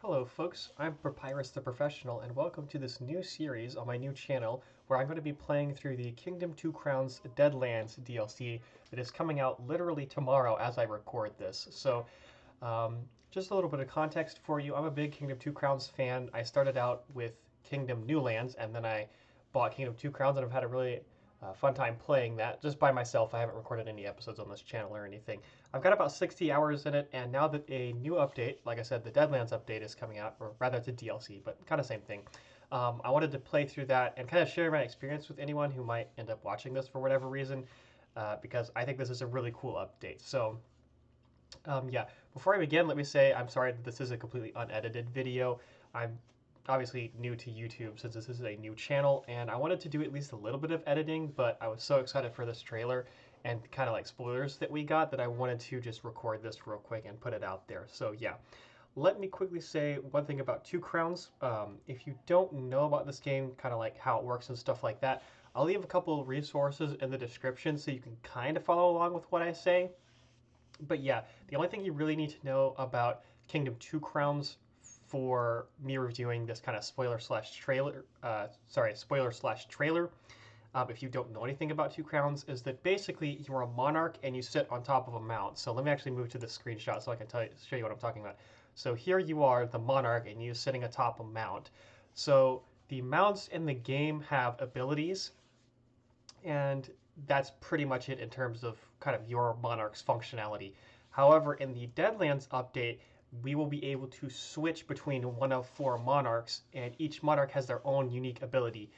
Hello folks, I'm Papyrus the Professional and welcome to this new series on my new channel where I'm going to be playing through the Kingdom 2 Crowns Deadlands DLC that is coming out literally tomorrow as I record this. Just a little bit of context for you. I'm a big Kingdom 2 Crowns fan. I started out with Kingdom New Lands and then I bought Kingdom 2 Crowns and I've had a really fun time playing that just by myself. I haven't recorded any episodes on this channel or anything. I've got about 60 hours in it, and now that a new update, like I said, the Deadlands update is coming out, or rather it's a DLC, but kind of same thing. I wanted to play through that and kind of share my experience with anyone who might end up watching this for whatever reason, because I think this is a really cool update. Yeah, before I begin, let me say I'm sorry that this is a completely unedited video. I'm obviously new to YouTube since this is a new channel, and I wanted to do at least a little bit of editing, but I was so excited for this trailer and kind of like spoilers that we got that I wanted to just record this real quick and put it out there. So yeah, let me quickly say one thing about Two Crowns. If you don't know about this game, kind of like how it works and stuff like that, I'll leave a couple of resources in the description so you can kind of follow along with what I say. But yeah, the only thing you really need to know about Kingdom Two Crowns for me reviewing this kind of spoiler slash trailer, if you don't know anything about Two Crowns, is that basically you're a monarch and you sit on top of a mount. So let me actually move to the screenshot so I can show you what I'm talking about. So here you are, the monarch, and you're sitting atop a mount. So the mounts in the game have abilities, and that's pretty much it in terms of kind of your monarch's functionality. However, in the Deadlands update, we will be able to switch between one of four monarchs, and each monarch has their own unique ability,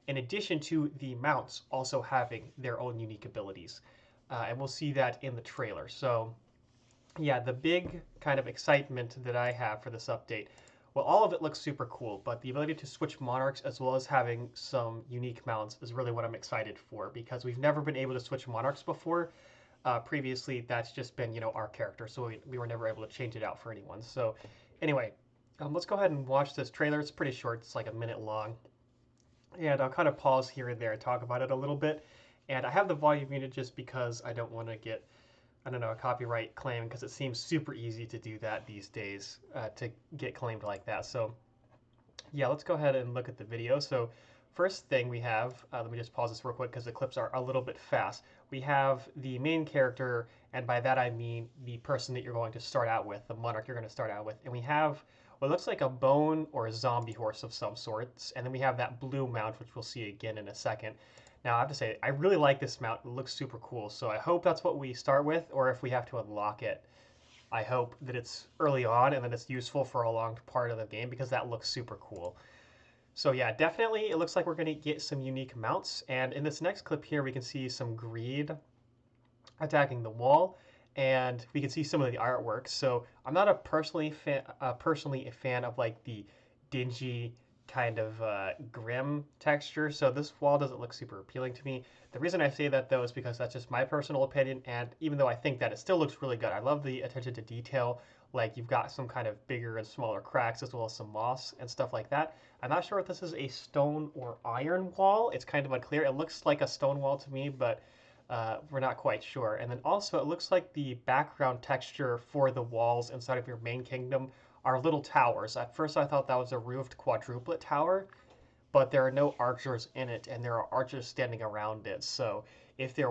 in addition to the mounts also having their own unique abilities. And we'll see that in the trailer. So yeah, the big kind of excitement that I have for this update, well, all of it looks super cool, but the ability to switch monarchs as well as having some unique mounts is really what I'm excited for, because we've never been able to switch monarchs before. Previously, that's just been, our character, so we were never able to change it out for anyone. So anyway, let's go ahead and watch this trailer. It's pretty short. It's like a minute long. And I'll kind of pause here and there and talk about it a little bit. And I have the volume muted just because I don't want to get, I don't know, a copyright claim, because it seems super easy to do that these days, to get claimed like that. So yeah, let's go ahead and look at the video. So first thing we have, let me just pause this real quick because the clips are a little bit fast. We have the main character, and by that I mean the person that you're going to start out with, the monarch you're going to start out with. And we have what looks like a bone or a zombie horse of some sorts. And then we have that blue mount, which we'll see again in a second. Now, I have to say, I really like this mount. It looks super cool. So I hope that's what we start with, or if we have to unlock it, I hope that it's early on and that it's useful for a long part of the game, because that looks super cool. So yeah, definitely it looks like we're going to get some unique mounts. And in this next clip here, we can see some greed attacking the wall, and we can see some of the artwork. So I'm not personally a fan of like the dingy kind of grim texture. So this wall doesn't look super appealing to me. The reason I say that though is because that's just my personal opinion. And even though I think that it still looks really good, I love the attention to detail. Like you've got some kind of bigger and smaller cracks as well as some moss and stuff like that. I'm not sure if this is a stone or iron wall. It's kind of unclear. It looks like a stone wall to me, but we're not quite sure. And then also it looks like the background texture for the walls inside of your main kingdom are little towers. At first I thought that was a roofed quadruplet tower, but there are no archers in it, and there are archers standing around it. So if this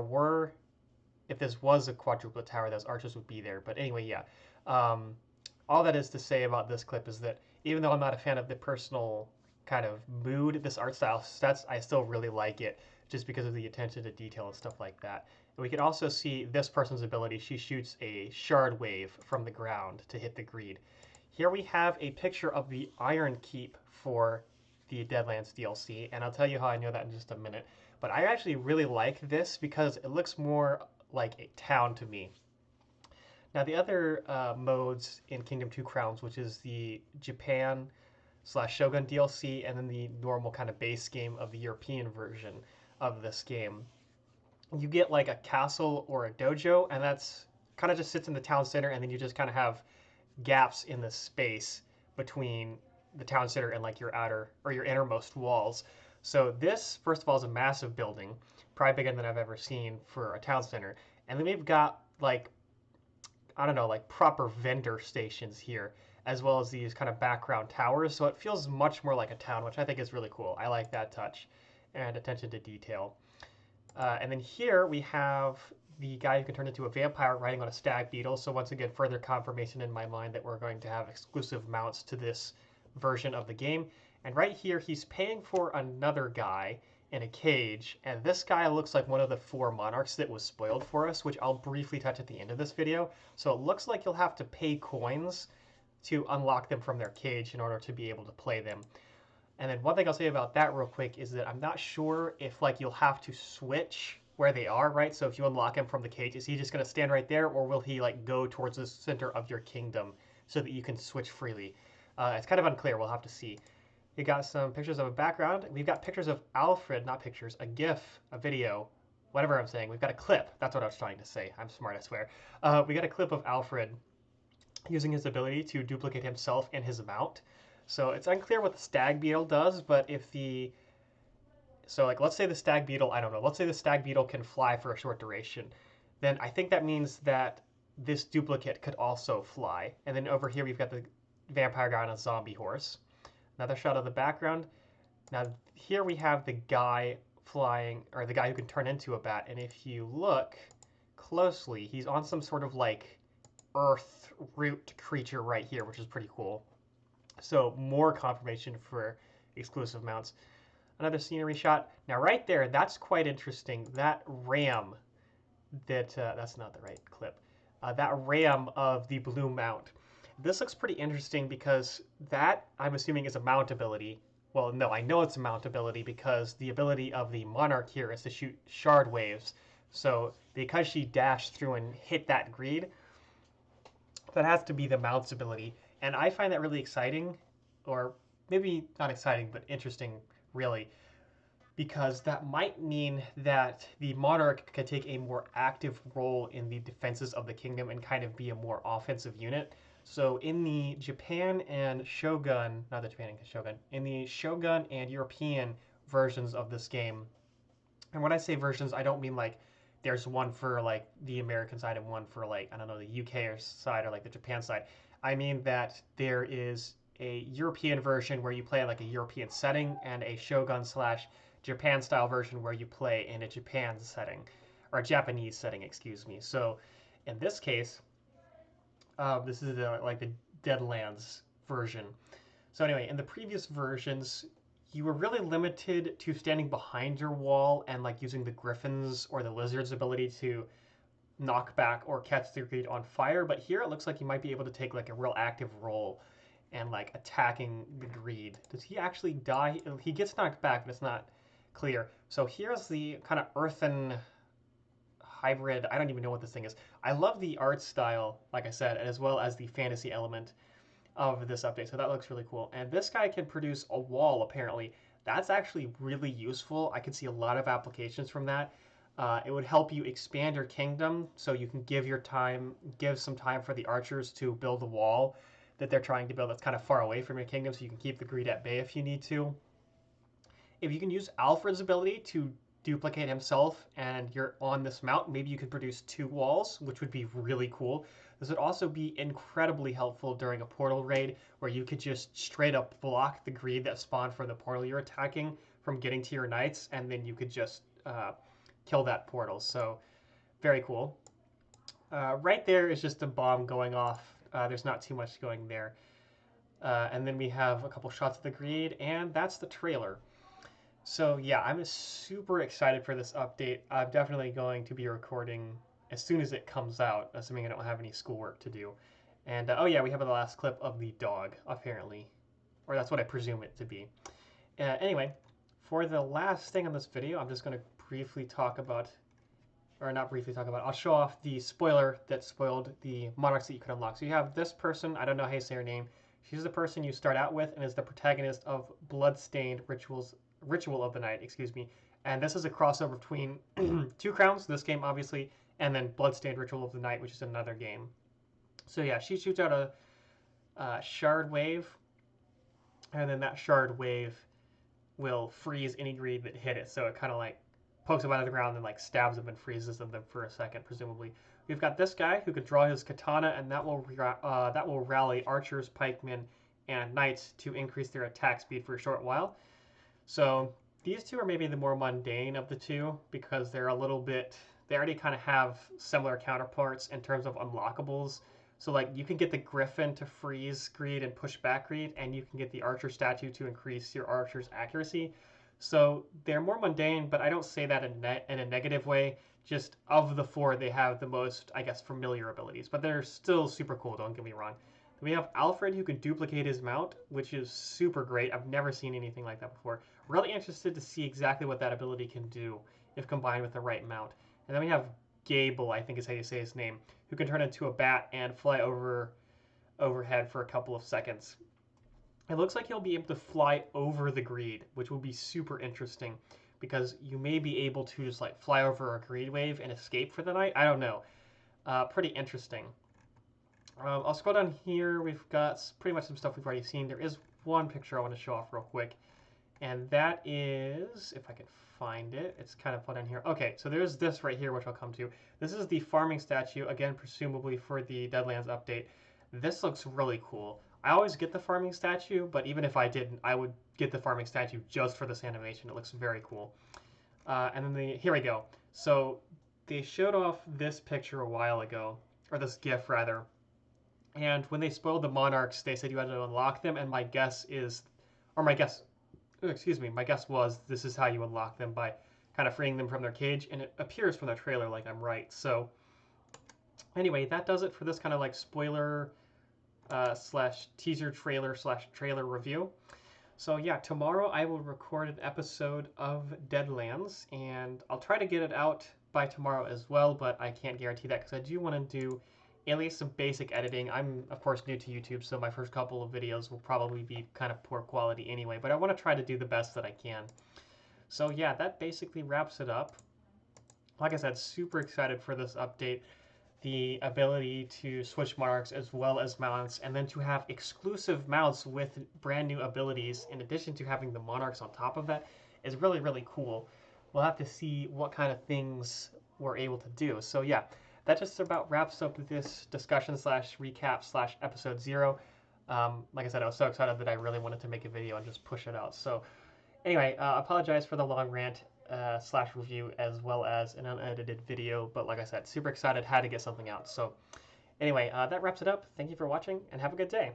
was a quadruplet tower, those archers would be there. But anyway, yeah. All that is to say about this clip is that even though I'm not a fan of the personal kind of mood this art style sets, I still really like it just because of the attention to detail and stuff like that. And we can also see this person's ability. She shoots a shard wave from the ground to hit the greed. Here we have a picture of the Iron Keep for the Deadlands DLC, and I'll tell you how I know that in just a minute. But I actually really like this because it looks more like a town to me. Now the other modes in Kingdom 2 Crowns, which is the Japan slash Shogun DLC, and then the normal kind of base game of the European version of this game, you get like a castle or a dojo, and that's kind of just sits in the town center, and then you just kind of have gaps in the space between the town center and like your outer or your innermost walls. So this, first of all, is a massive building, probably bigger than I've ever seen for a town center. And then we've got like, I don't know, like proper vendor stations here. as well as these kind of background towers. So it feels much more like a town, which I think is really cool. I like that touch and attention to detail. And then here we have the guy who can turn into a vampire riding on a stag beetle. So once again, further confirmation in my mind that we're going to have exclusive mounts to this version of the game. And right here, he's paying for another guy in a cage. And this guy looks like one of the 4 monarchs that was spoiled for us, which I'll briefly touch at the end of this video. So it looks like you'll have to pay coins to unlock them from their cage in order to be able to play them. And then one thing I'll say about that real quick is that I'm not sure if like you'll have to switch where they are, right? So if you unlock him from the cage, is he just going to stand right there, or will he like go towards the center of your kingdom so that you can switch freely? It's kind of unclear. We'll have to see. You got some pictures of a background. We've got pictures of Alfred, not pictures, a GIF, a video, whatever I'm saying. We've got a clip. That's what I was trying to say. I'm smart, I swear. We got a clip of Alfred using his ability to duplicate himself and his mount. So it's unclear what the stag beetle does, but if the... So like, let's say the stag beetle, I don't know, let's say the stag beetle can fly for a short duration. Then I think that means that this duplicate could also fly. And then over here, we've got the vampire guy on a zombie horse. Another shot of the background. Now here we have the guy flying, or the guy who can turn into a bat. And if you look closely, he's on some sort of like earth root creature right here, which is pretty cool. So more confirmation for exclusive mounts. Another scenery shot. Now right there, that's quite interesting. That ram, that's not the right clip. That ram of the blue mount. This looks pretty interesting because that, I'm assuming, is a mount ability. Well, no, I know it's a mount ability because the ability of the monarch here is to shoot shard waves. So because she dashed through and hit that greed, that has to be the mount's ability. And I find that really exciting, or maybe not exciting, but interesting, really, because that might mean that the monarch could take a more active role in the defenses of the kingdom and kind of be a more offensive unit. So in the Japan and Shogun, not the Japan and Shogun, in the Shogun and European versions of this game, and when I say versions, I don't mean like there's one for like the American side and one for like, I don't know, the UK side or like the Japan side. I mean that there is a European version where you play in like a European setting and a Shogun slash Japan style version where you play in a Japan setting, or a Japanese setting, excuse me. So in this case, this is like the Deadlands version. So anyway, in the previous versions, you were really limited to standing behind your wall and like using the Griffin's or the Lizard's ability to knock back or catch the greed on fire. But here it looks like you might be able to take like a real active role and like attacking the greed. Does he actually die? He gets knocked back, but it's not clear. So here's the kind of earthen hybrid. I don't even know what this thing is. I love the art style, like I said, as well as the fantasy element of this update. So that looks really cool. And this guy can produce a wall, apparently. That's actually really useful. I could see a lot of applications from that. It would help you expand your kingdom, so you can give some time for the archers to build a wall that they're trying to build that's kind of far away from your kingdom, so you can keep the greed at bay if you need to. If you can use Alfred's ability to duplicate himself and you're on this mount, maybe you could produce 2 walls, which would be really cool. This would also be incredibly helpful during a portal raid where you could just straight up block the greed that spawned from the portal you're attacking from getting to your knights, and then you could just kill that portal. So very cool. Right there is just a bomb going off. There's not too much going there. And then we have a couple shots of the greed, and that's the trailer. So yeah, I'm super excited for this update. I'm definitely going to be recording as soon as it comes out, assuming I don't have any schoolwork to do. And oh yeah, we have the last clip of the dog, apparently. Or that's what I presume it to be. Anyway, for the last thing on this video, I'm just going to briefly talk about, or not briefly talk about, I'll show off the spoiler that spoiled the monarchs that you could unlock. So you have this person, I don't know how you say her name. She's the person you start out with and is the protagonist of Bloodstained Ritual of the Night, excuse me. And this is a crossover between Two Crowns, this game obviously, and then Bloodstained Ritual of the Night, which is another game. So yeah, she shoots out a shard wave, and then that shard wave will freeze any greed that hit it. So it kind of like pokes them out of the ground and like stabs them and freezes them for a second, presumably. we've got this guy who can draw his katana, and that will rally archers, pikemen, and knights to increase their attack speed for a short while. So these two are maybe the more mundane of the two because they're a little bit. They already kind of have similar counterparts in terms of unlockables. So like you can get the griffin to freeze greed and push back greed, and you can get the archer statue to increase your archer's accuracy. So they're more mundane, but I don't say that in a negative way. Just of the four, they have the most, I guess, familiar abilities, but they're still super cool. Don't get me wrong. We have Alfred who can duplicate his mount, which is super great. I've never seen anything like that before. Really interested to see exactly what that ability can do if combined with the right mount. And then we have Gable, I think is how you say his name, who can turn into a bat and fly overhead for a couple of seconds. It looks like he'll be able to fly over the greed, which will be super interesting because you may be able to just like fly over a greed wave and escape for the night. I don't know. Pretty interesting. I'll scroll down here. We've got pretty much some stuff we've already seen. There is one picture I want to show off real quick, and that is, if I can find it, it's kind of fun in here. Okay, so there's this right here, which I'll come to. This is the farming statue, again, presumably for the Deadlands update. This looks really cool. I always get the farming statue, but even if I didn't, I would get the farming statue just for this animation. It looks very cool. And then here we go. So they showed off this picture a while ago, or this GIF rather. And when they spoiled the monarchs, they said you had to unlock them. And my guess was this is how you unlock them, by kind of freeing them from their cage. And it appears from the trailer like I'm right. So anyway, that does it for this kind of like spoiler slash teaser trailer slash trailer review. So yeah, tomorrow I will record an episode of Deadlands, and I'll try to get it out by tomorrow as well, but I can't guarantee that because I do want to do at least some basic editing. I'm, of course, new to YouTube, so my first couple of videos will probably be kind of poor quality anyway, but I want to try to do the best that I can. So yeah, that basically wraps it up. Like I said, super excited for this update. The ability to switch monarchs as well as mounts, and then to have exclusive mounts with brand new abilities in addition to having the monarchs on top of that is really, really cool. We'll have to see what kind of things we're able to do. So yeah, that just about wraps up this discussion slash recap slash episode 0. Like I said, I was so excited that I really wanted to make a video and just push it out. So anyway, apologize for the long rant slash review as well as an unedited video, but like I said, super excited, had to get something out. So anyway, that wraps it up. Thank you for watching and have a good day.